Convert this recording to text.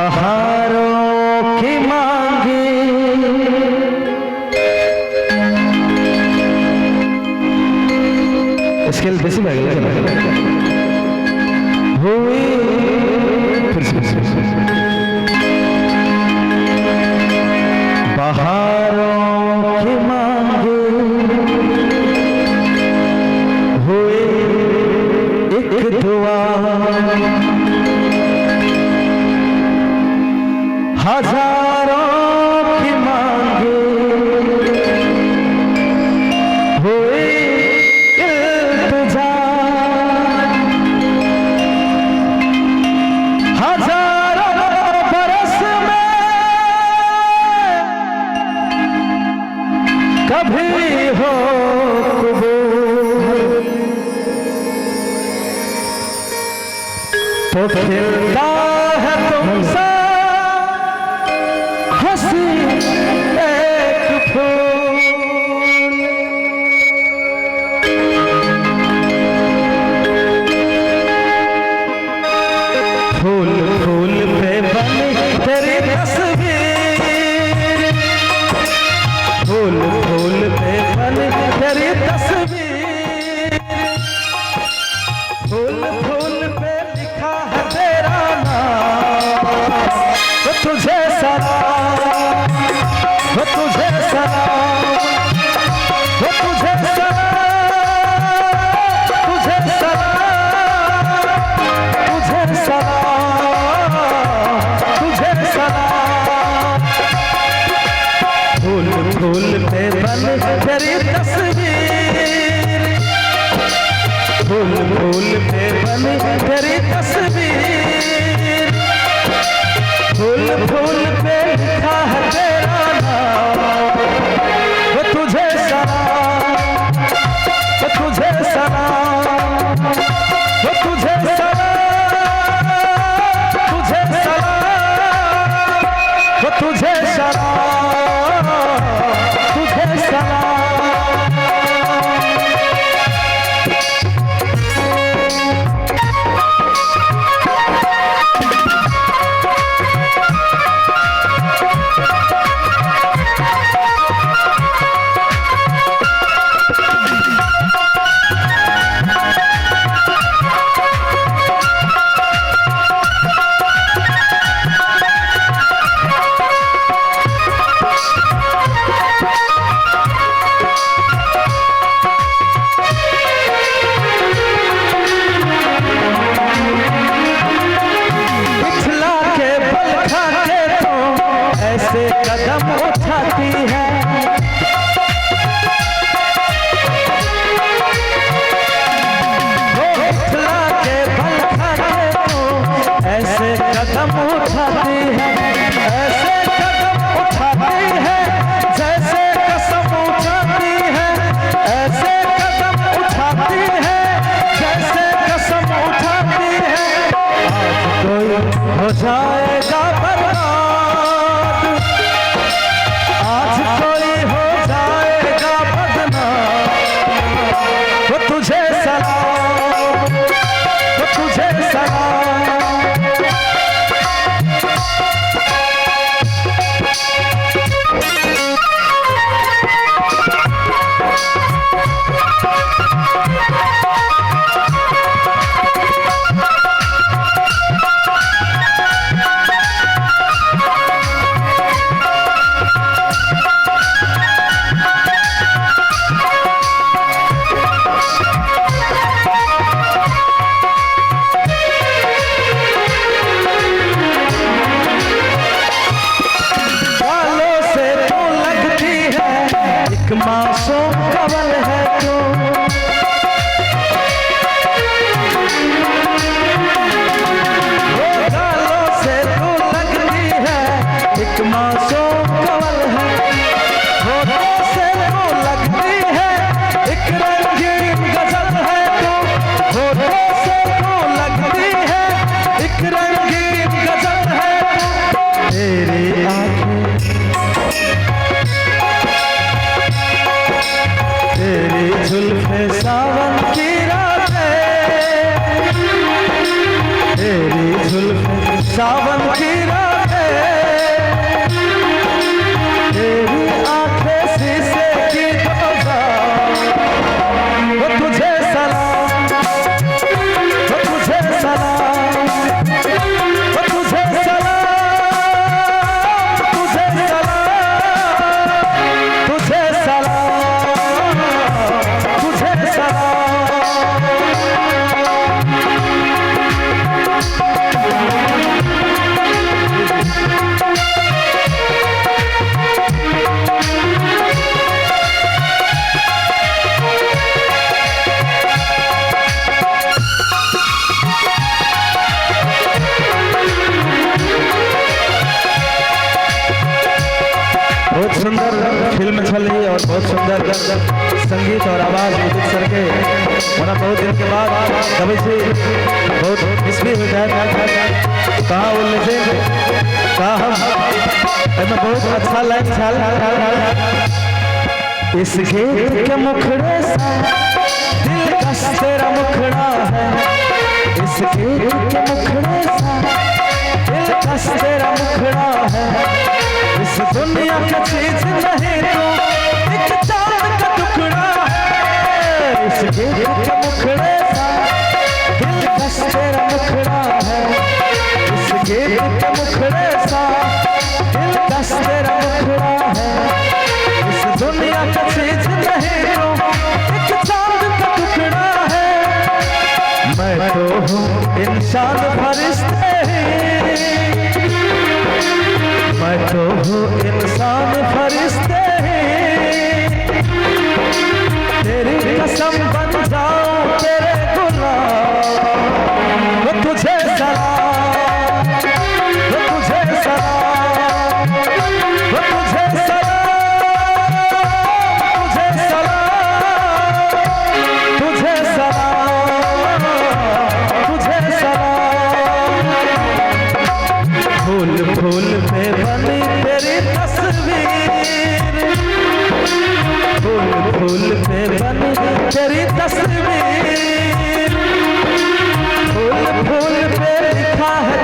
बहारों की मांगी इसके लिए बेसिक हुई बहारों की मांगी हुई एक दुआ हजारों की मांगी हुई इल्तिजा हजारों बरस में कभी हो कबूल तो खिलता है तुमसे हंसी एक फूल फूल पे बनी तेरी तस्वीर फूल फूल पे बनी तेरी तस्वीर फूल फूल पे लिखा है तेरा नाम तो तुझे सलाम वो तुझे सलाम वो तुझे सलाम तुझे सलाम तुझे सलाम तुझे सलाम फूल फूल पे बन तेरी तस्वीर फूल फूल पे बन तेरी तस्वीर फूल फूल पे लिखा है तेरा नाम वो तुझे सलाम वो तुझे सलाम वो तुझे सलाम तुझे सलाम वो तुझे सलाम तुझे सलाम कदम उठाती है वो इखला के बल खाते तो ऐसे कदम उठाती है ऐसे कदम उठाती है जैसे कसम उठाती है ऐसे कदम उठाती है जैसे कसम उठाती है आज कोई हो जाएगा बर्बाद आज कोई हो जाएगा बदनाम वो तुझे सलाम वो तुझे सलाम मासूम कवल है तू वो गालों से तू लगती है एक मासूम कवल है होठों से तू लगती है एक रंगीन गजल है तू होठों से तू लगती है एक रंगीन गजल है तू तेरी आंखें तेरी जुल्फ़े सावन की रातें तेरी जुल्फ़े सावन की रातें सुंदर फिल्म चली और बहुत सुंदर संगीत और आवाज उदित सर के होना। बहुत दिन के बाद कभी से बहुत मिस भी हो जाए कहाँ वो लेजेंड कहाँ हम बहुत अच्छा लाइन छाल। इस गीत के मुखड़े सा दिल कस तेरा मुखड़ा है, इस गीत के मुखड़े सा दिल कस तेरा मुखड़ा है। इस दुनिया का चीज नहीं तो एक चांद का टुकड़ा है, इस गीत के मुखड़े सा दिल कस तेरा मुखड़ा है, इस गीत के मुखड़े सा दिल कस तेरा मुखड़ा है। इस दुनिया का चीज नहीं तो एक चांद का टुकड़ा है। मैं तो हूँ इंसान फरिश्ते, मैं तो हूँ इंसान फरिश्ते, तेरी कसम बन जाऊं तेरे गुलाम। वो तुझे सलाम, वो तुझे सलाम, वो तुझे सलाम, तुझे सलाम, तुझे सलाम, तुझे सलाम। फूल फूल पे बनी तेरी तस्वीर, फूल फूल पे बनी तेरी तस्वीर, फूल फूल पे लिखा है